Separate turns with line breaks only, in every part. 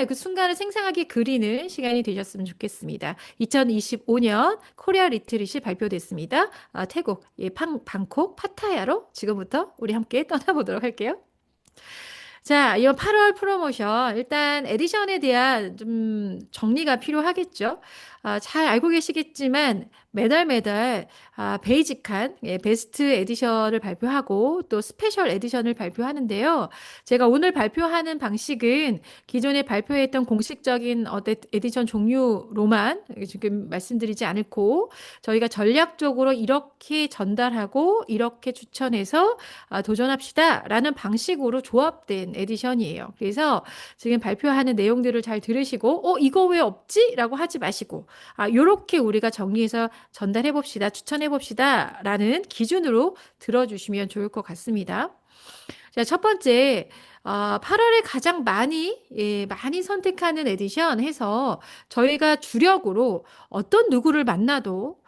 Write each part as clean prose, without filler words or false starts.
정말 그 순간을 생생하게 그리는 시간이 되셨으면 좋겠습니다. 2025년 코리아 리트릿이 발표됐습니다. 태국, 예, 방콕, 파타야로 지금부터 우리 함께 떠나보도록 할게요. 자, 이번 8월 프로모션, 일단 에디션에 대한 좀 정리가 필요하겠죠. 잘 알고 계시겠지만 매달 매달 베이직한 베스트 에디션을 발표하고 또 스페셜 에디션을 발표하는데요. 제가 오늘 발표하는 방식은 기존에 발표했던 공식적인 에디션 종류로만 지금 말씀드리지 않고 저희가 전략적으로 이렇게 전달하고 이렇게 추천해서 도전합시다라는 방식으로 조합된 에디션이에요. 그래서 지금 발표하는 내용들을 잘 들으시고 이거 왜 없지? 라고 하지 마시고 요렇게 우리가 정리해서 전달해 봅시다. 추천해 봅시다. 라는 기준으로 들어주시면 좋을 것 같습니다. 자, 첫 번째, 8월에 가장 많이 선택하는 에디션 해서 저희가 주력으로 어떤 누구를 만나도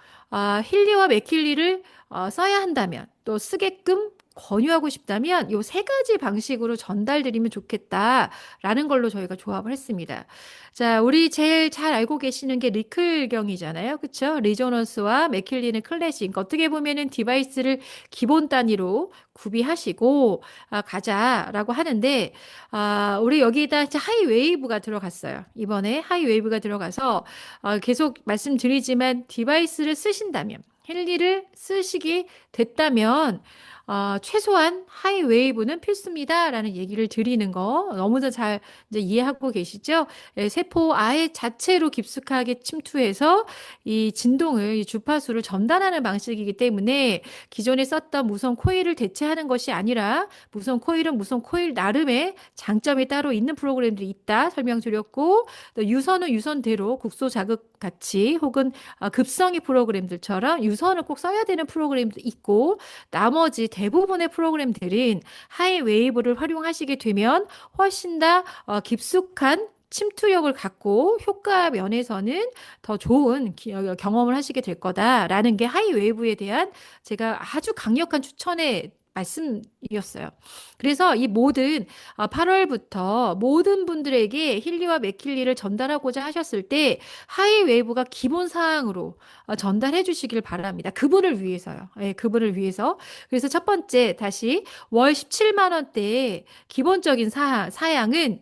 힐리와 맥힐리를 써야 한다면 또 쓰게끔 권유하고 싶다면 요 세 가지 방식으로 전달드리면 좋겠다라는 걸로 저희가 조합을 했습니다. 자, 우리 제일 잘 알고 계시는 게 리클경이잖아요. 그쵸? 리조넌스와 맥킬리는 클래식. 그러니까 어떻게 보면은 디바이스를 기본 단위로 구비하시고 가자라고 하는데 우리 여기다 이제 하이웨이브가 들어갔어요. 이번에 하이웨이브가 들어가서 계속 말씀드리지만 디바이스를 쓰신다면 힐리를 쓰시게 됐다면 최소한 하이웨이브는 필수입니다라는 얘기를 드리는 거 너무나 잘 이제 이해하고 계시죠? 세포 아예 자체로 깊숙하게 침투해서 이 진동을, 이 주파수를 전달하는 방식이기 때문에 기존에 썼던 무선 코일을 대체하는 것이 아니라 무선 코일은 무선 코일 나름의 장점이 따로 있는 프로그램들이 있다 설명드렸고 또 유선은 유선대로 국소 자극 같이 혹은 급성이 프로그램들처럼 유선을 꼭 써야 되는 프로그램도 있고 나머지 대부분의 프로그램들은 하이웨이브를 활용하시게 되면 훨씬 더 깊숙한 침투력을 갖고 효과 면에서는 더 좋은 경험을 하시게 될 거다라는 게 하이웨이브에 대한 제가 아주 강력한 추천의 말씀이었어요. 그래서 이 모든 8월부터 모든 분들에게 힐리와 맥힐리를 전달하고자 하셨을 때 하이웨이브가 기본 사항으로 전달해 주시길 바랍니다. 그분을 위해서요. 예, 그분을 위해서. 그래서 첫 번째 다시 월 17만 원대의 기본적인 사양은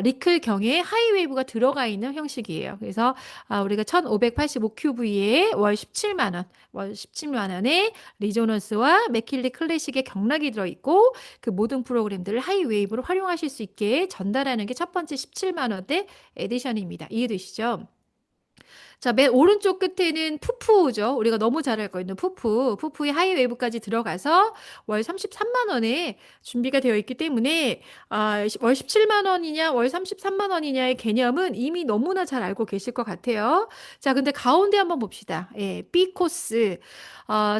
리클경에 하이웨이브가 들어가 있는 형식이에요. 그래서 우리가 1585QV에 월 17만 원, 월 17만 원에 리조넌스와 맥킬리 클래식의 경락이 들어있고 그 모든 프로그램들을 하이웨이브로 활용하실 수 있게 전달하는 게 첫 번째 17만 원대 에디션입니다. 이해되시죠? 자, 맨 오른쪽 끝에는 푸푸죠. 우리가 너무 잘 알고 있는 푸푸. 푸푸의 하이웨이브까지 들어가서 월 33만 원에 준비가 되어 있기 때문에 월 17만 원이냐 월 33만 원이냐의 개념은 이미 너무나 잘 알고 계실 것 같아요. 자, 근데 가운데 한번 봅시다. 예, B 코스.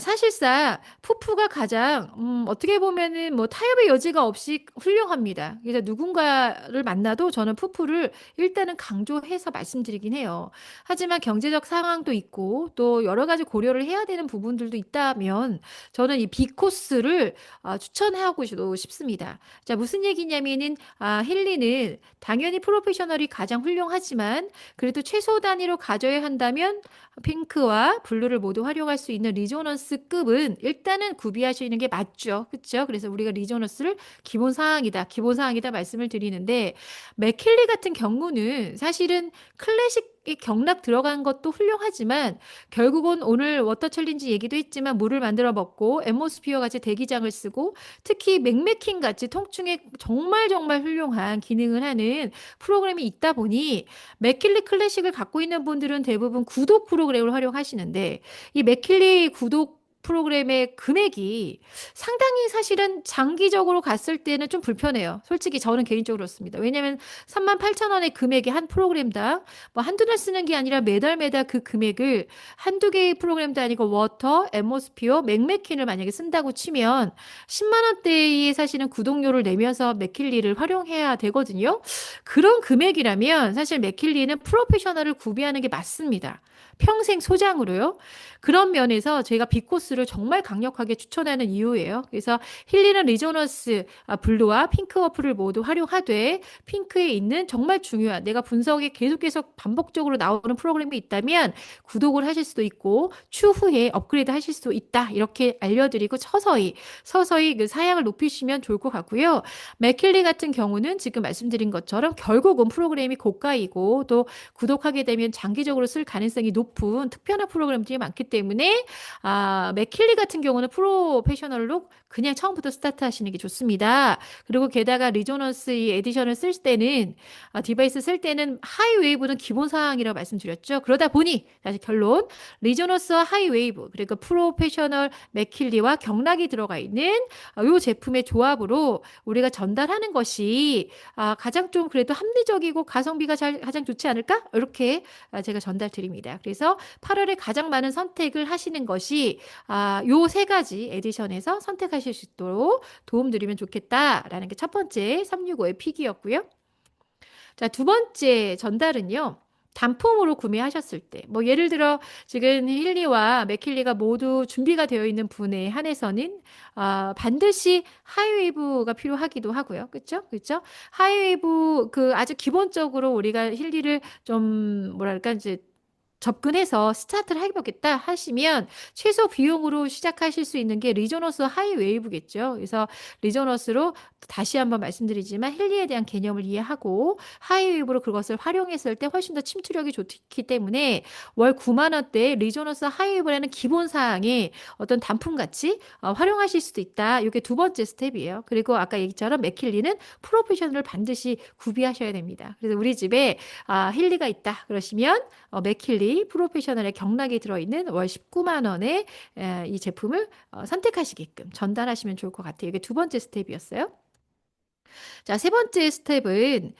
사실상 푸푸가 가장 어떻게 보면은 뭐 타협의 여지가 없이 훌륭합니다. 그래서 누군가를 만나도 저는 푸푸를 일단은 강조해서 말씀드리긴 해요. 하지만 경제적 상황도 있고 또 여러 가지 고려를 해야 되는 부분들도 있다면 저는 이 B코스를 추천하고 싶습니다. 자, 무슨 얘기냐면은 힐리는 당연히 프로페셔널이 가장 훌륭하지만 그래도 최소 단위로 가져야 한다면 핑크와 블루를 모두 활용할 수 있는 리조넌스급은 일단은 구비하시는 게 맞죠. 그렇죠? 그래서 우리가 리조넌스를 기본 사항이다 말씀을 드리는데 맥킬리 같은 경우는 사실은 클래식 경락 들어간 것도 훌륭하지만 결국은 오늘 워터 챌린지 얘기도 했지만 물을 만들어 먹고 앰모스피어 같이 대기장을 쓰고 특히 맥메킨 같이 통증에 정말 훌륭한 기능을 하는 프로그램이 있다 보니 맥킬리 클래식을 갖고 있는 분들은 대부분 구독 프로그램을 활용하시는데 이 맥킬리 구독 프로그램의 금액이 상당히 사실은 장기적으로 갔을 때는 좀 불편해요. 솔직히 저는 개인적으로 그렇습니다. 왜냐하면 38,000원의 금액이 한 프로그램당 뭐 한두 달 쓰는 게 아니라 매달 그 금액을 한두 개의 프로그램도 아니고 워터, 앰모스피어, 맥메킨을 만약에 쓴다고 치면 10만 원대의 사실은 구독료를 내면서 맥킬리를 활용해야 되거든요. 그런 금액이라면 사실 맥킬리는 프로페셔널을 구비하는 게 맞습니다. 평생 소장으로요. 그런 면에서 제가 비코스 리조너스를 정말 강력하게 추천하는 이유예요. 그래서 힐리는 리조너스 블루와 핑크 어플을 모두 활용하되 핑크에 있는 정말 중요한 내가 분석에 계속 반복적으로 나오는 프로그램이 있다면 구독을 하실 수도 있고 추후에 업그레이드 하실 수도 있다. 이렇게 알려드리고 서서히 그 사양을 높이시면 좋을 것 같고요. 맥킬리 같은 경우는 지금 말씀드린 것처럼 결국은 프로그램이 고가이고 또 구독하게 되면 장기적으로 쓸 가능성이 높은 특별한 프로그램들이 많기 때문에 맥킬리 같은 경우는 프로페셔널로 그냥 처음부터 스타트 하시는 게 좋습니다. 그리고 게다가 리조너스 이 에디션을 쓸 때는 디바이스 쓸 때는 하이웨이브는 기본 사항이라고 말씀드렸죠. 그러다 보니 다시 결론 리조너스와 하이웨이브 그리고 프로페셔널 맥킬리와 경락이 들어가 있는 이 제품의 조합으로 우리가 전달하는 것이 가장 좀 그래도 합리적이고 가성비가 가장 좋지 않을까? 이렇게 제가 전달 드립니다. 그래서 8월에 가장 많은 선택을 하시는 것이 요 세 가지 에디션에서 선택하실 수 있도록 도움드리면 좋겠다라는 게 첫 번째 365의 픽이었고요. 자, 두 번째 전달은요. 단품으로 구매하셨을 때, 뭐 예를 들어 지금 힐리와 맥킬리가 모두 준비가 되어 있는 분에 한해서는 반드시 하이웨이브가 필요하기도 하고요. 그렇죠? 그렇죠? 하이웨이브 그 아주 기본적으로 우리가 힐리를 좀 뭐랄까 이제 접근해서 스타트를 해보겠다 하시면 최소 비용으로 시작하실 수 있는 게 리조너스 하이웨이브겠죠. 그래서 리조너스로 다시 한번 말씀드리지만 힐리에 대한 개념을 이해하고 하이웨이브로 그것을 활용했을 때 훨씬 더 침투력이 좋기 때문에 월 9만 원대 리조너스 하이웨이브라는 기본 사항에 어떤 단품같이 활용하실 수도 있다. 이게 두 번째 스텝이에요. 그리고 아까 얘기처럼 맥킬리는 프로페셔널을 반드시 구비하셔야 됩니다. 그래서 우리 집에 힐리가 있다 그러시면 맥킬리 프로페셔널의 경락이 들어있는 월 19만 원의 이 제품을 선택하시게끔 전달하시면 좋을 것 같아요. 이게 두 번째 스텝이었어요. 자, 세 번째 스텝은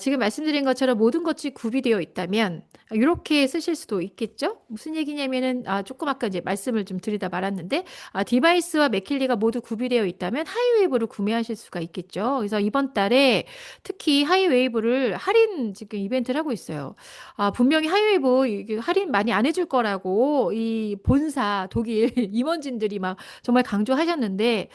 지금 말씀드린 것처럼 모든 것이 구비되어 있다면 이렇게 쓰실 수도 있겠죠? 무슨 얘기냐면은 조금 아까 이제 말씀을 좀 드리다 말았는데 디바이스와 맥킬리가 모두 구비되어 있다면 하이웨이브를 구매하실 수가 있겠죠. 그래서 이번 달에 특히 하이웨이브를 할인 지금 이벤트를 하고 있어요. 분명히 하이웨이브 이게 할인 많이 안 해줄 거라고 이 본사 독일 임원진들이 막 정말 강조하셨는데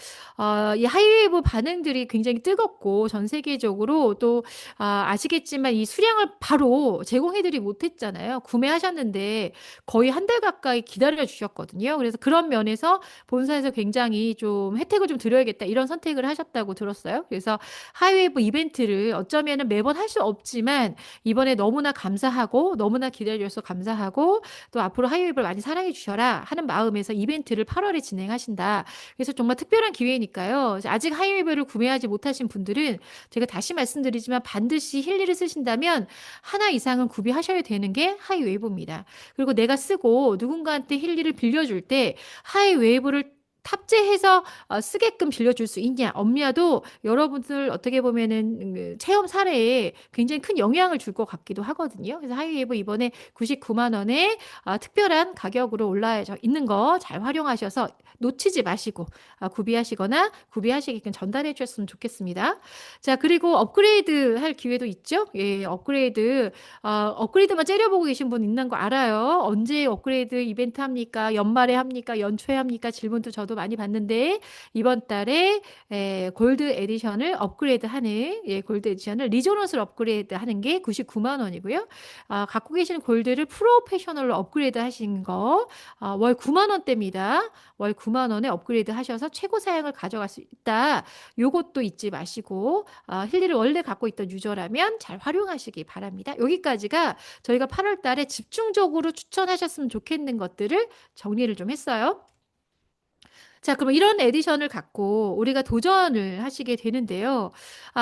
이 하이웨이브 반응들이 굉장히 뜨겁고 전 세계적으로 또 아시겠지만 이 수량을 바로 제공해드리 못했잖아요. 구매하셨는데 거의 한 달 가까이 기다려 주셨거든요. 그래서 그런 면에서 본사에서 굉장히 좀 혜택을 좀 드려야겠다 이런 선택을 하셨다고 들었어요. 그래서 하이웨이브 이벤트를 어쩌면은 매번 할 수 없지만 이번에 너무나 감사하고 너무나 기다려줘서 감사하고 또 앞으로 하이웨이브를 많이 사랑해 주셔라 하는 마음에서 이벤트를 8월에 진행하신다. 그래서 정말 특별한 기회니까요. 아직 하이웨이브를 구매하지 못하신 분들은 제가 다시 말씀드리지만 반드시 힐리를 쓰신다면 하나 이상은 구비하셔야 되는 게 하이웨이브입니다. 그리고 내가 쓰고 누군가한테 힐리를 빌려줄 때 하이웨이브를 탑재해서 쓰게끔 빌려줄 수 있냐 없냐도 여러분들 어떻게 보면은 체험 사례에 굉장히 큰 영향을 줄 것 같기도 하거든요. 그래서 하이웨이브 이번에 99만 원에 특별한 가격으로 올라 있는 거 잘 활용하셔서 놓치지 마시고 구비하시거나 구비하시게끔 전달해 주셨으면 좋겠습니다. 자, 그리고 업그레이드 할 기회도 있죠. 예, 업그레이드만 째려보고 계신 분 있는 거 알아요. 언제 업그레이드 이벤트 합니까? 연말에 합니까? 연초에 합니까? 질문도 저도 많이 받는데 이번 달에 골드 에디션을 업그레이드하는 골드 에디션을 리조너스로 업그레이드하는 게 99만 원이고요. 갖고 계신 골드를 프로페셔널로 업그레이드 하신 거 월 9만 원대입니다. 월 9만 원에 업그레이드 하셔서 최고 사양을 가져갈 수 있다. 요것도 잊지 마시고 힐리를 원래 갖고 있던 유저라면 잘 활용하시기 바랍니다. 여기까지가 저희가 8월 달에 집중적으로 추천하셨으면 좋겠는 것들을 정리를 좀 했어요. 자, 그럼 이런 에디션을 갖고 우리가 도전을 하시게 되는데요.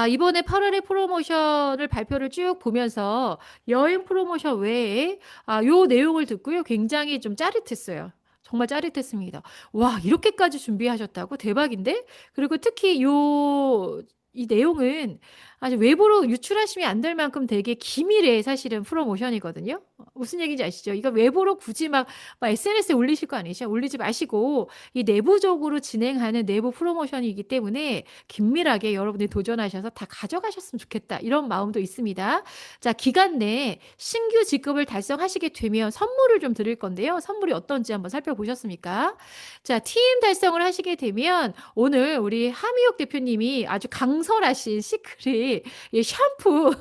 이번에 8월에 프로모션을 발표를 쭉 보면서 여행 프로모션 외에 요 내용을 듣고요. 굉장히 좀 짜릿했어요. 정말 짜릿했습니다. 와, 이렇게까지 준비하셨다고? 대박인데? 그리고 특히 이 내용은 아주 외부로 유출하시면 안 될 만큼 되게 기밀의 사실은 프로모션이거든요. 무슨 얘기인지 아시죠? 이거 외부로 굳이 막 SNS에 올리실 거 아니죠? 올리지 마시고 이 내부적으로 진행하는 내부 프로모션이기 때문에 긴밀하게 여러분들이 도전하셔서 다 가져가셨으면 좋겠다. 이런 마음도 있습니다. 자, 기간 내에 신규 직급을 달성하시게 되면 선물을 좀 드릴 건데요. 선물이 어떤지 한번 살펴보셨습니까? 자, TM 달성을 하시게 되면 오늘 우리 하미옥 대표님이 아주 강설하신 시크릿 이 샴푸,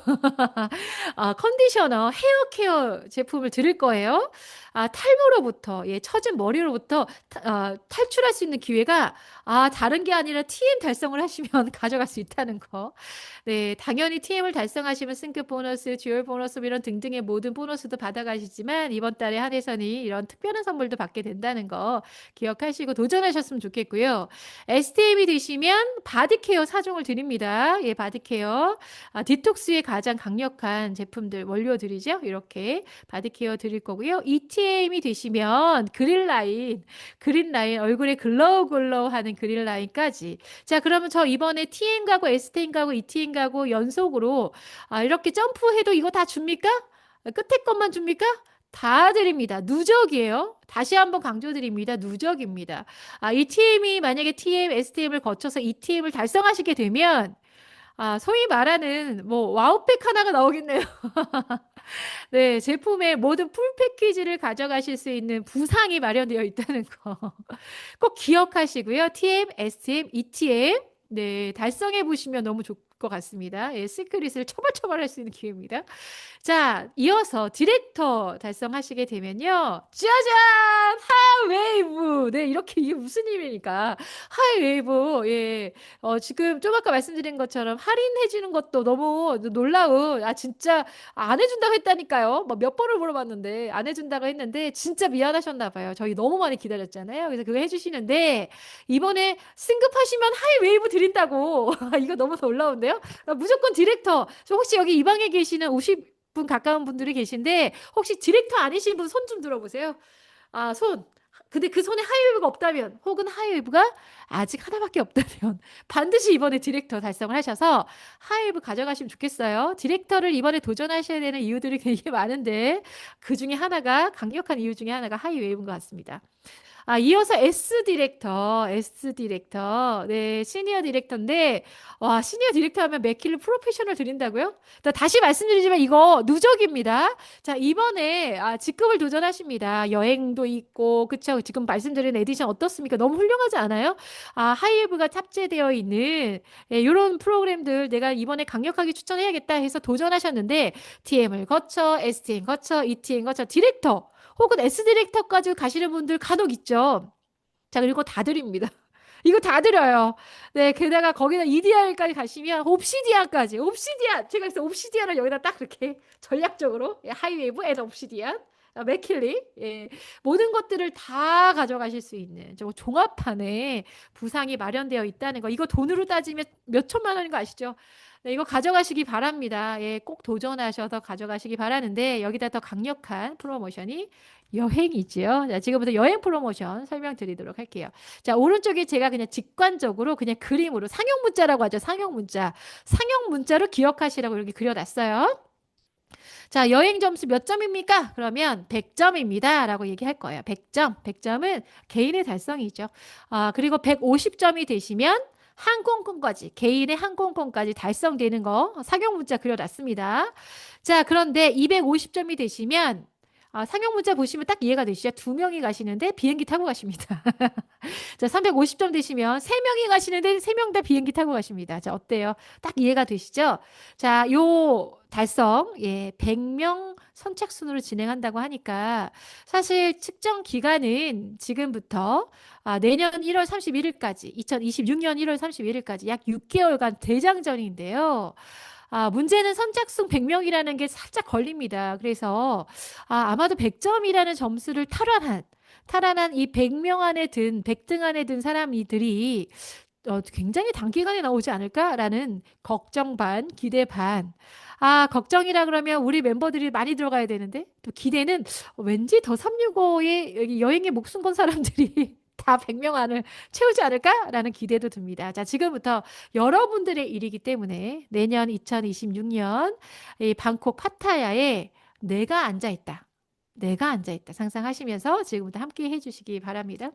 컨디셔너, 헤어 케어 제품을 드릴 거예요. 탈모로부터, 처진 머리로부터 탈출할 수 있는 기회가 다른 게 아니라 TM 달성을 하시면 가져갈 수 있다는 거. 네, 당연히 TM을 달성하시면 승급 보너스, 듀얼 보너스 이런 등등의 모든 보너스도 받아가시지만 이번 달에 한해서는 이런 특별한 선물도 받게 된다는 거 기억하시고 도전하셨으면 좋겠고요. STM이 되시면 바디케어 4종을 드립니다. 예, 바디케어. 디톡스에 가장 강력한 제품들 원료들이죠. 이렇게 바디케어 드릴 거고요. ETM이 되시면 그린라인 얼굴에 글로우 하는 그린라인까지. 자, 그러면 저 이번에 TM 가고 STM 가고 ETM 가고 연속으로 이렇게 점프해도 이거 다 줍니까? 끝에 것만 줍니까? 다 드립니다. 누적이에요. 다시 한번 강조드립니다. 누적입니다. ETM이 만약에 TM, STM을 거쳐서 ETM을 달성하시게 되면 소위 말하는 뭐 와우백 하나가 나오겠네요. 네, 제품의 모든 풀 패키지를 가져가실 수 있는 부상이 마련되어 있다는 거. 꼭 기억하시고요. TM, STM, ETM. 네, 달성해 보시면 너무 좋을 것 같습니다. 예, 시크릿을 처벌할 수 있는 기회입니다. 자, 이어서 디렉터 달성하시게 되면요. 짜잔! 하이웨이브! 네, 이렇게 이게 무슨 일입니까? 하이웨이브. 예. 지금 좀 아까 말씀드린 것처럼 할인해 주는 것도 너무 놀라운, 진짜 안 해준다고 했다니까요. 뭐 몇 번을 물어봤는데 안 해준다고 했는데 진짜 미안하셨나 봐요. 저희 너무 많이 기다렸잖아요. 그래서 그거 해주시는데 이번에 승급하시면 하이웨이브 드린다고. 이거 너무 놀라운데요? 무조건 디렉터. 저 혹시 여기 이 방에 계시는 50분 가까운 분들이 계신데 혹시 디렉터 아니신 분 손 좀 들어보세요. 손. 근데 그 손에 하이웨이브가 없다면 혹은 하이웨이브가 아직 하나밖에 없다면 반드시 이번에 디렉터 달성을 하셔서 하이웨이브 가져가시면 좋겠어요. 디렉터를 이번에 도전하셔야 되는 이유들이 되게 많은데 그 중에 하나가 강력한 이유 중에 하나가 하이웨이브인 것 같습니다. 이어서 S 디렉터. 네, 시니어 디렉터인데, 와, 시니어 디렉터 하면 맥킬리 프로페셔널 드린다고요? 다시 말씀드리지만 이거 누적입니다. 자, 이번에, 직급을 도전하십니다. 여행도 있고, 그쵸? 지금 말씀드린 에디션 어떻습니까? 너무 훌륭하지 않아요? 하이에브가 탑재되어 있는, 이런 프로그램들 내가 이번에 강력하게 추천해야겠다 해서 도전하셨는데, TM을 거쳐, STM 거쳐, ETM 거쳐, 디렉터. 혹은 S 디렉터까지 가시는 분들 간혹 있죠. 자, 그리고 다 드립니다. 이거 다 드려요. 네, 게다가 거기다 EDR까지 가시면 옵시디안. 제가 그래서 옵시디안을 여기다 딱 이렇게 전략적으로 하이웨이브 앤 옵시디안. 맥킬리, 모든 것들을 다 가져가실 수 있는 저 종합판에 부상이 마련되어 있다는 거. 이거 돈으로 따지면 몇 천만 원인 거 아시죠? 네, 이거 가져가시기 바랍니다. 예, 꼭 도전하셔서 가져가시기 바라는데 여기다 더 강력한 프로모션이 여행이지요. 자, 지금부터 여행 프로모션 설명드리도록 할게요. 자, 오른쪽에 제가 그냥 직관적으로 그냥 그림으로 상용 문자라고 하죠. 상용 문자. 상용 문자로 기억하시라고 이렇게 그려놨어요. 자, 여행 점수 몇 점입니까? 그러면 100점입니다. 라고 얘기할 거예요. 100점. 100점은 개인의 달성이죠. 그리고 150점이 되시면 항공권까지, 개인의 항공권까지 달성되는 거 상용 문자 그려놨습니다. 자, 그런데 250점이 되시면 상용 문자 보시면 딱 이해가 되시죠? 두 명이 가시는데 비행기 타고 가십니다. 자, 350점 되시면 세 명이 가시는데 세 명 다 비행기 타고 가십니다. 자, 어때요? 딱 이해가 되시죠? 자, 요 달성, 100명 선착순으로 진행한다고 하니까 사실 측정 기간은 지금부터 내년 1월 31일까지, 2026년 1월 31일까지 약 6개월간 대장정인데요. 문제는 선착순 100명이라는 게 살짝 걸립니다. 그래서 아마도 100점이라는 점수를 탈환한 이 100명 안에 든 100등 안에 든 사람들이 굉장히 단기간에 나오지 않을까라는 걱정 반, 기대 반. 걱정이라 그러면 우리 멤버들이 많이 들어가야 되는데 또 기대는 왠지 더 365에 여기 여행에 목숨 건 사람들이 다 100명 안을 채우지 않을까라는 기대도 듭니다. 자, 지금부터 여러분들의 일이기 때문에 내년 2026년 이 방콕 파타야에 내가 앉아 있다. 내가 앉아 있다. 상상하시면서 지금부터 함께 해주시기 바랍니다.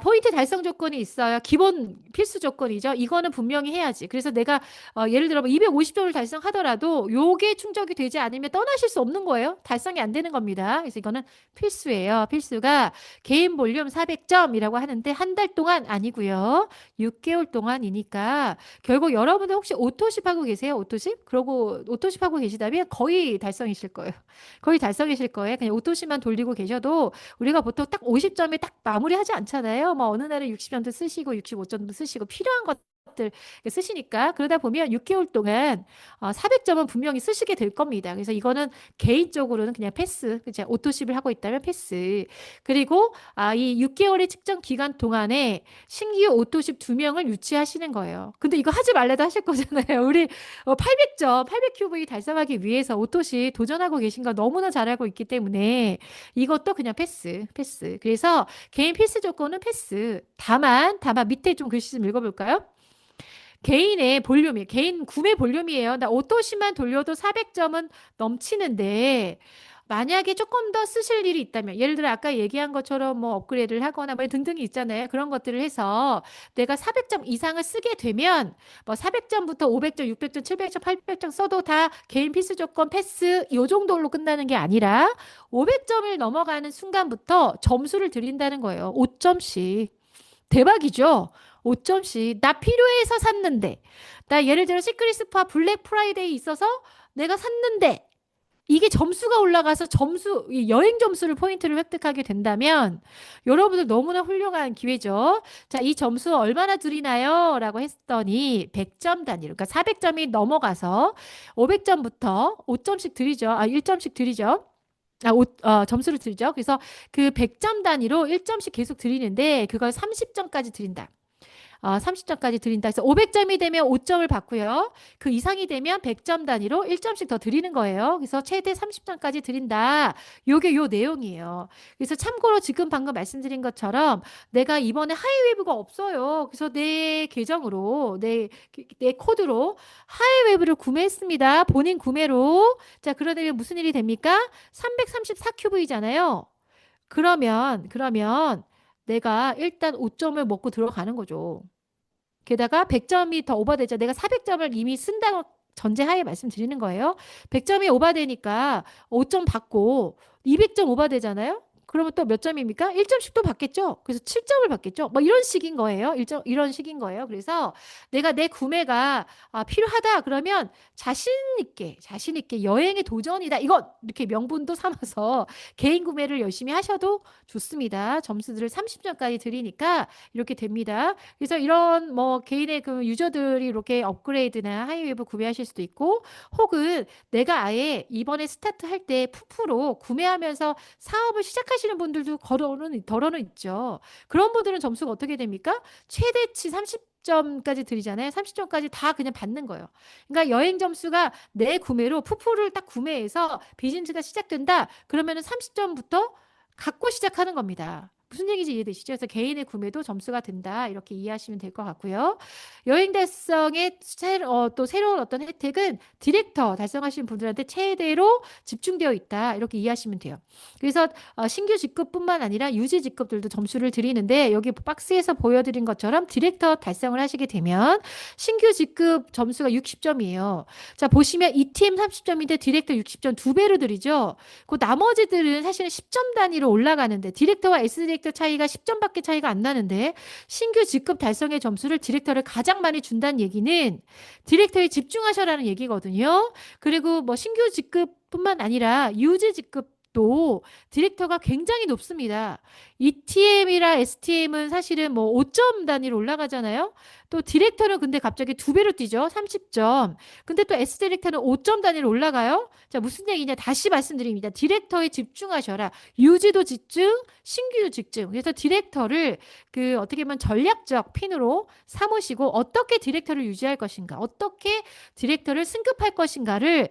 포인트 달성 조건이 있어요. 기본 필수 조건이죠. 이거는 분명히 해야지. 그래서 내가 예를 들어 250점을 달성하더라도 요게 충족이 되지 않으면 떠나실 수 없는 거예요. 달성이 안 되는 겁니다. 그래서 이거는 필수예요. 필수가 개인 볼륨 400점이라고 하는데 한 달 동안 아니고요. 6개월 동안이니까 결국 여러분들 혹시 오토십 하고 계세요? 오토십? 그러고 오토십 하고 계시다면 거의 달성이실 거예요. 거의 달성이실 거예요. 그냥 오토십만 돌리고 계셔도 우리가 보통 딱 50점에 딱 마무리하지 않잖아요. 뭐 어느 날은 60점도 쓰시고 65점도 쓰시고 필요한 것들 쓰시니까 그러다 보면 6개월 동안 400점은 분명히 쓰시게 될 겁니다. 그래서 이거는 개인적으로는 그냥 패스. 그죠? 오토십을 하고 있다면 패스. 그리고 이 6개월의 측정 기간 동안에 신규 오토십 2명을 유치하시는 거예요. 근데 이거 하지 말래도 하실 거잖아요. 우리 800점, 800QV 달성하기 위해서 오토십 도전하고 계신 거 너무나 잘 알고 있기 때문에 이것도 그냥 패스, 패스. 그래서 개인 필수 조건은 패스. 다만 밑에 좀 글씨 좀 읽어볼까요? 개인의 볼륨이, 개인 구매 볼륨이에요. 나 오토시만 돌려도 400점은 넘치는데, 만약에 조금 더 쓰실 일이 있다면, 예를 들어 아까 얘기한 것처럼 뭐 업그레이드를 하거나 뭐 등등이 있잖아요. 그런 것들을 해서 내가 400점 이상을 쓰게 되면, 뭐 400점부터 500점, 600점, 700점, 800점 써도 다 개인 필수 조건 패스 요 정도로 끝나는 게 아니라 500점을 넘어가는 순간부터 점수를 드린다는 거예요. 5점씩. 대박이죠? 5점씩. 나 필요해서 샀는데. 나 예를 들어 시크릿 스파 블랙 프라이데이 있어서 내가 샀는데 이게 점수가 올라가서 이 여행 점수를 포인트를 획득하게 된다면 여러분들 너무나 훌륭한 기회죠. 자, 이 점수 얼마나 드리나요? 라고 했더니 100점 단위로. 그러니까 400점이 넘어가서 500점부터 5점씩 드리죠. 1점씩 드리죠. 점수를 드리죠. 그래서 그 100점 단위로 1점씩 계속 드리는데 그걸 30점까지 드린다. 30점까지 드린다. 그래서 500점이 되면 5점을 받고요. 그 이상이 되면 100점 단위로 1점씩 더 드리는 거예요. 그래서 최대 30점까지 드린다. 요게 요 내용이에요. 그래서 참고로 지금 방금 말씀드린 것처럼 내가 이번에 하이웨브가 없어요. 그래서 내 계정으로 내 코드로 하이웨브를 구매했습니다. 본인 구매로. 자, 그러면 무슨 일이 됩니까? 334QV잖아요. 그러면 내가 일단 5점을 먹고 들어가는 거죠. 게다가 100점이 더 오버되죠. 내가 400점을 이미 쓴다고 전제하에 말씀드리는 거예요. 100점이 오버되니까 5점 받고 200점 오버되잖아요. 그러면 또 몇 점입니까? 1점씩 또 받겠죠. 그래서 7점을 받겠죠. 뭐 이런 식인 거예요. 이런 식인 거예요. 그래서 내가 내 구매가 필요하다 그러면 자신 있게 여행의 도전이다. 이거 이렇게 명분도 삼아서 개인 구매를 열심히 하셔도 좋습니다. 점수들을 30점까지 드리니까 이렇게 됩니다. 그래서 이런 뭐 개인의 그 유저들이 이렇게 업그레이드나 하이웨브 구매하실 수도 있고 혹은 내가 아예 이번에 스타트 할 때 푸프로 구매하면서 사업을 시작하시는 분들도 덜어는 있죠. 그런 분들은 점수가 어떻게 됩니까? 최대치 30점까지 드리잖아요. 30점까지 다 그냥 받는 거예요. 그러니까 여행 점수가 내 구매로 푸푸를 딱 구매해서 비즈니스가 시작된다. 그러면은 30점부터 갖고 시작하는 겁니다. 무슨 얘기인지 이해되시죠? 그래서 개인의 구매도 점수가 된다. 이렇게 이해하시면 될 것 같고요. 여행 달성의 또 새로운 어떤 혜택은 디렉터 달성하신 분들한테 최대로 집중되어 있다. 이렇게 이해하시면 돼요. 그래서 신규 직급뿐만 아니라 유지 직급들도 점수를 드리는데 여기 박스에서 보여드린 것처럼 디렉터 달성을 하시게 되면 신규 직급 점수가 60점이에요. 자, 보시면 ETM 30점인데 디렉터 60점 2배로 드리죠. 그 나머지들은 사실은 10점 단위로 올라가는데 디렉터와 S디렉터 차이가 10점밖에 차이가 안 나는데 신규 직급 달성의 점수를 디렉터를 가장 많이 준다는 얘기는 디렉터에 집중하셔라는 얘기거든요. 그리고 뭐 신규 직급뿐만 아니라 유지 직급도 디렉터가 굉장히 높습니다. ETM이라 STM은 사실은 뭐 5점 단위로 올라가잖아요. 또 디렉터는 근데 갑자기 2배로 뛰죠. 30점. 근데 또 S 디렉터는 5점 단위로 올라가요. 자, 무슨 얘기냐? 다시 말씀드립니다. 디렉터에 집중하셔라. 유지도 집중, 신규도 집중. 그래서 디렉터를 어떻게 보면 전략적 핀으로 삼으시고 어떻게 디렉터를 유지할 것인가, 어떻게 디렉터를 승급할 것인가를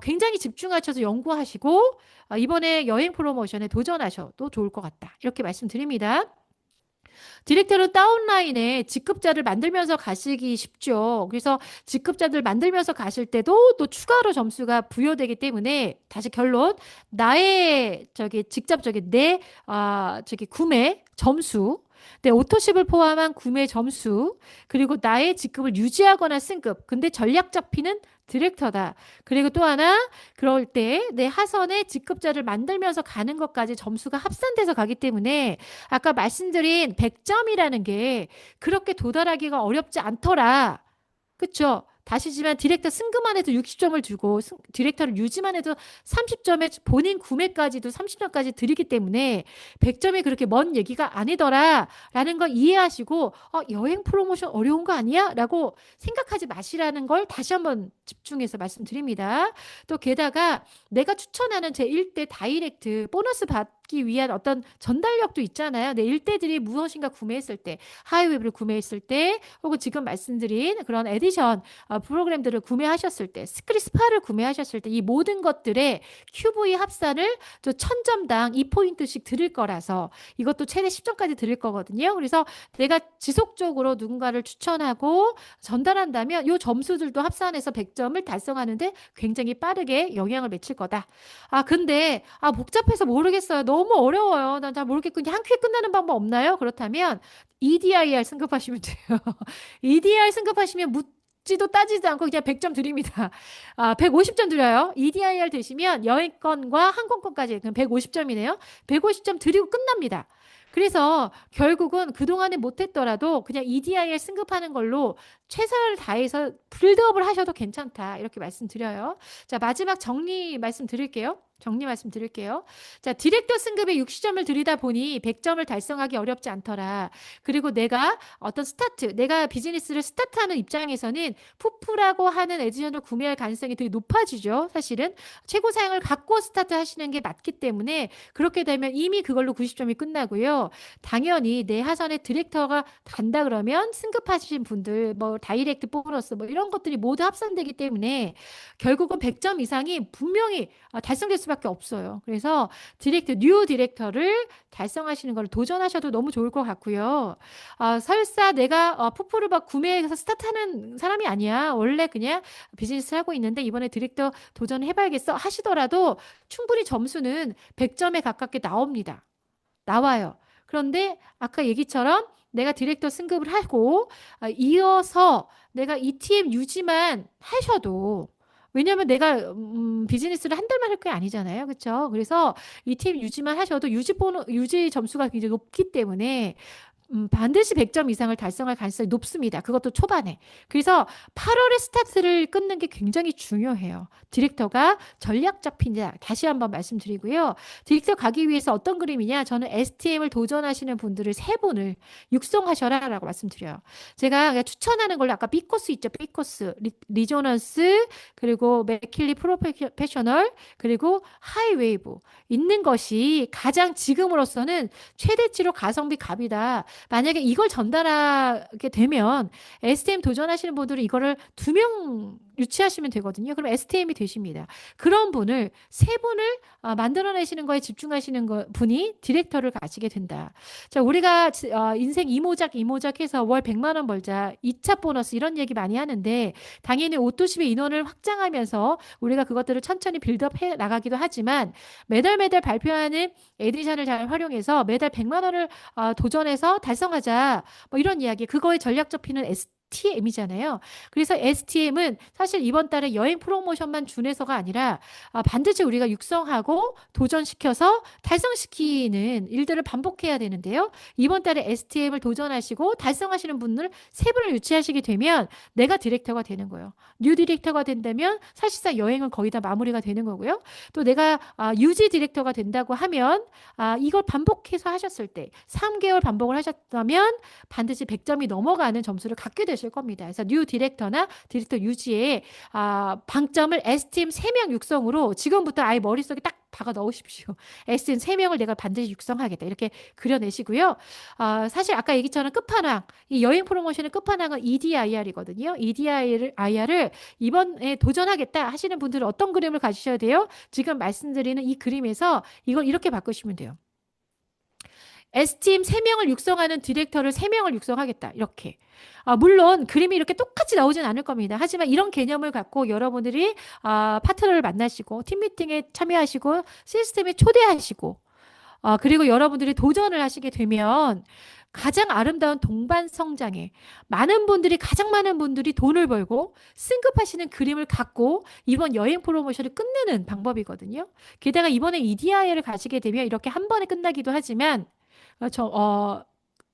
굉장히 집중하셔서 연구하시고 이번에 여행 프로모션에 도전하셔도 좋을 것 같다. 이렇게 말씀드립니다. 디렉터는 다운라인에 직급자를 만들면서 가시기 쉽죠. 그래서 직급자들 만들면서 가실 때도 또 추가로 점수가 부여되기 때문에 다시 결론, 나의 직접적인 구매 점수, 내 오토십을 포함한 구매 점수, 그리고 나의 직급을 유지하거나 승급. 근데 전략적 P는 디렉터다. 그리고 또 하나, 그럴 때 내 하선의 직급자를 만들면서 가는 것까지 점수가 합산돼서 가기 때문에 아까 말씀드린 100점이라는 게 그렇게 도달하기가 어렵지 않더라. 그쵸? 다시지만 디렉터 승급만 해도 60점을 주고 디렉터를 유지만 해도 30점에 본인 구매까지도 30점까지 드리기 때문에 100점이 그렇게 먼 얘기가 아니더라 라는 걸 이해하시고 여행 프로모션 어려운 거 아니야? 라고 생각하지 마시라는 걸 다시 한번 집중해서 말씀드립니다. 또 게다가 내가 추천하는 제 1대 다이렉트 보너스 받기 위한 어떤 전달력도 있잖아요. 내 1대들이 무엇인가 구매했을 때, 하이웨브를 구매했을 때, 혹은 지금 말씀드린 그런 에디션 프로그램들을 구매하셨을 때, 스크리스파를 구매하셨을 때 이 모든 것들의 QV 합산을 1000점당 2포인트씩 드릴 거라서 이것도 최대 10점까지 드릴 거거든요. 그래서 내가 지속적으로 누군가를 추천하고 전달한다면 이 점수들도 합산해서 100점을 달성하는데 굉장히 빠르게 영향을 미칠 거다. 근데 복잡해서 모르겠어요. 너무 어려워요. 난 잘 모르겠고 한 큐에 끝나는 방법 없나요? 그렇다면 EDIR 승급하시면 돼요. EDIR 승급하시면 묻지도 따지도 않고 그냥 100점 드립니다. 150점 드려요. EDIR 되시면 여행권과 항공권까지 그럼 150점이네요. 150점 드리고 끝납니다. 그래서 결국은 그동안에 못했더라도 그냥 EDIR 승급하는 걸로 최선을 다해서 빌드업을 하셔도 괜찮다. 이렇게 말씀드려요. 자, 마지막 정리 말씀드릴게요. 자, 디렉터 승급에 60점을 드리다 보니 100점을 달성하기 어렵지 않더라. 그리고 내가 내가 비즈니스를 스타트하는 입장에서는 푸프라고 하는 에디션을 구매할 가능성이 되게 높아지죠. 사실은 최고 사양을 갖고 스타트 하시는 게 맞기 때문에 그렇게 되면 이미 그걸로 90점이 끝나고요. 당연히 내 하선에 디렉터가 간다 그러면 승급하신 분들, 다이렉트 보너스 이런 것들이 모두 합산되기 때문에 결국은 100점 이상이 분명히 달성될 수밖에 없어요. 그래서 뉴 디렉터를 달성하시는 걸 도전하셔도 너무 좋을 것 같고요. 설사 내가 푸푸를 막 구매해서 스타트하는 사람이 아니야. 원래 그냥 비즈니스 하고 있는데 이번에 디렉터 도전해봐야겠어 하시더라도 충분히 점수는 100점에 가깝게 나와요. 그런데 아까 얘기처럼 내가 디렉터 승급을 하고 이어서 내가 ETM 유지만 하셔도, 왜냐하면 내가 비즈니스를 한 달만 할 게 아니잖아요. 그렇죠? 그래서 ETM 유지만 하셔도 유지 점수가 굉장히 높기 때문에 반드시 100점 이상을 달성할 가능성이 높습니다. 그것도 초반에. 그래서 8월에 스타트를 끊는 게 굉장히 중요해요. 디렉터가 전략적 핀이다. 다시 한번 말씀드리고요. 디렉터 가기 위해서 어떤 그림이냐? 저는 STM을 도전하시는 분들을 3분을 육성하셔라라고 말씀드려요. 제가 추천하는 걸로 아까 B코스 있죠. B코스, 리조넌스, 그리고 맥킬리 프로페셔널, 그리고 하이웨이브 있는 것이 가장 지금으로서는 최대치로 가성비 갑이다. 만약에 이걸 전달하게 되면 STM 도전하시는 분들은 이거를 2명 유치하시면 되거든요. 그럼 STM이 되십니다. 그런 분을 3분을 만들어내시는 거에 집중하시는 분이 디렉터를 가시게 된다. 자, 우리가 인생 이모작 해서 월 100만 원 벌자, 2차 보너스 이런 얘기 많이 하는데 당연히 오토십의 인원을 확장하면서 우리가 그것들을 천천히 빌드업 해 나가기도 하지만 매달 발표하는 에디션을 잘 활용해서 매달 100만 원을 도전해서 달성하자. 이런 이야기. 그거의 전략적 P는 STM이잖아요. 그래서 STM은 사실 이번 달에 여행 프로모션만 준해서가 아니라 반드시 우리가 육성하고 도전시켜서 달성시키는 일들을 반복해야 되는데요. 이번 달에 STM을 도전하시고 달성하시는 분들 세 분을 유치하시게 되면 내가 디렉터가 되는 거예요. 뉴 디렉터가 된다면 사실상 여행은 거의 다 마무리가 되는 거고요. 또 내가 유지 디렉터가 된다고 하면 이걸 반복해서 하셨을 때 3개월 반복을 하셨다면 반드시 100점이 넘어가는 점수를 갖게 되실 겁니다. 그래서 뉴 디렉터나 디렉터 유지에 방점을 STM 3명 육성으로 지금부터 아예 머릿속에 딱 박아 넣으십시오. STM 3명을 내가 반드시 육성하겠다. 이렇게 그려내시고요. 사실 아까 얘기처럼 끝판왕, 이 여행 프로모션의 끝판왕은 EDIR이거든요. EDIR을 이번에 도전하겠다 하시는 분들은 어떤 그림을 가지셔야 돼요? 지금 말씀드리는 이 그림에서 이걸 이렇게 바꾸시면 돼요. S팀 3명을 육성하는 디렉터를 3명을 육성하겠다. 이렇게. 물론 그림이 이렇게 똑같이 나오진 않을 겁니다. 하지만 이런 개념을 갖고 여러분들이 파트너를 만나시고 팀 미팅에 참여하시고 시스템에 초대하시고 그리고 여러분들이 도전을 하시게 되면 가장 아름다운 동반 성장에 가장 많은 분들이 돈을 벌고 승급하시는 그림을 갖고 이번 여행 프로모션을 끝내는 방법이거든요. 게다가 이번에 EDI를 가시게 되면 이렇게 한 번에 끝나기도 하지만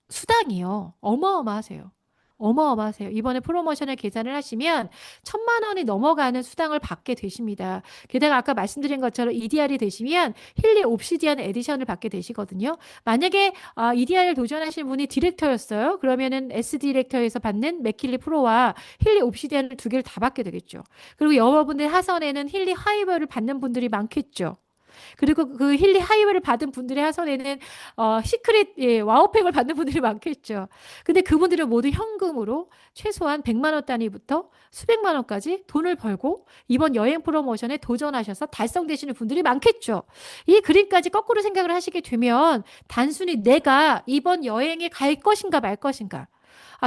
수당이요. 어마어마하세요. 어마어마하세요. 이번에 프로모션을 계산을 하시면 1,000만 원이 넘어가는 수당을 받게 되십니다. 게다가 아까 말씀드린 것처럼 EDR이 되시면 힐리 옵시디안 에디션을 받게 되시거든요. 만약에 EDR을 도전하시는 분이 디렉터였어요. 그러면은 S 디렉터에서 받는 맥킬리 프로와 힐리 옵시디안을 2개를 다 받게 되겠죠. 그리고 여러분들 하선에는 힐리 하이버를 받는 분들이 많겠죠. 그리고 그 힐리 하이웨이를 받은 분들의 하선에는 시크릿 와우팩을 받는 분들이 많겠죠. 근데 그분들은 모두 현금으로 최소한 100만 원 단위부터 수백만 원까지 돈을 벌고 이번 여행 프로모션에 도전하셔서 달성되시는 분들이 많겠죠. 이 그림까지 거꾸로 생각을 하시게 되면 단순히 내가 이번 여행에 갈 것인가 말 것인가,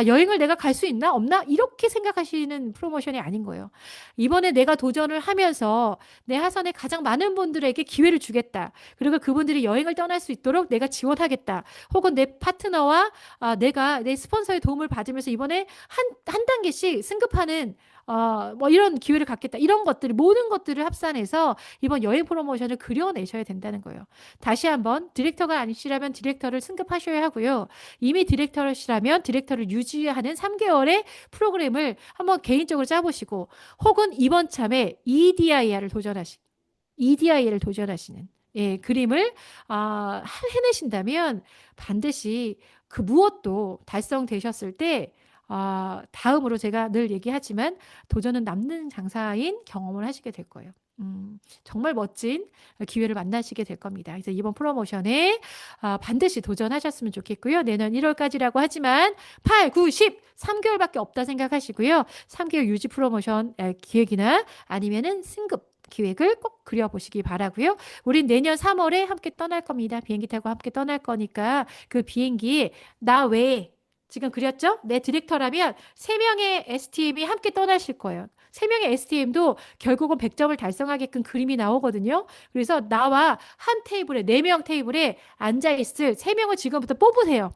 여행을 내가 갈 수 있나 없나 이렇게 생각하시는 프로모션이 아닌 거예요. 이번에 내가 도전을 하면서 내 하선에 가장 많은 분들에게 기회를 주겠다. 그리고 그분들이 여행을 떠날 수 있도록 내가 지원하겠다. 혹은 내 파트너와 내가 내 스폰서의 도움을 받으면서 이번에 한 단계씩 승급하는 뭐 이런 기회를 갖겠다. 이런 것들, 모든 것들을 합산해서 이번 여행 프로모션을 그려내셔야 된다는 거예요. 다시 한번 디렉터가 아니시라면 디렉터를 승급하셔야 하고요. 이미 디렉터시라면 디렉터를 유지하는 3개월의 프로그램을 한번 개인적으로 짜보시고, 혹은 이번 참에 EDI를 도전하시는 그림을 해내신다면 반드시 그 무엇도 달성되셨을 때 다음으로 제가 늘 얘기하지만 도전은 남는 장사인 경험을 하시게 될 거예요. 정말 멋진 기회를 만나시게 될 겁니다. 그래서 이번 프로모션에 반드시 도전하셨으면 좋겠고요. 내년 1월까지라고 하지만 8, 9, 10, 3개월밖에 없다 생각하시고요. 3개월 유지 프로모션 기획이나 아니면은 승급 기획을 꼭 그려보시기 바라고요. 우린 내년 3월에 함께 떠날 겁니다. 비행기 타고 함께 떠날 거니까 그 비행기에 나 외에 지금 그렸죠? 내 디렉터라면 3명의 STM이 함께 떠나실 거예요. 3명의 STM도 결국은 100점을 달성하게끔 그림이 나오거든요. 그래서 나와 한 테이블에, 4명 테이블에 앉아있을 3명을 지금부터 뽑으세요.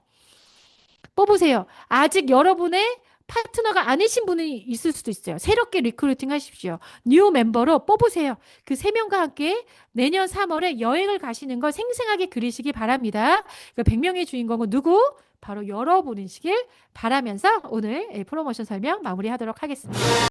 아직 여러분의 파트너가 아니신 분이 있을 수도 있어요. 새롭게 리크루팅 하십시오. 뉴 멤버로 뽑으세요. 그 3명과 함께 내년 3월에 여행을 가시는 걸 생생하게 그리시기 바랍니다. 100명의 주인공은 누구? 바로 여러분이시길 바라면서 오늘 프로모션 설명 마무리하도록 하겠습니다.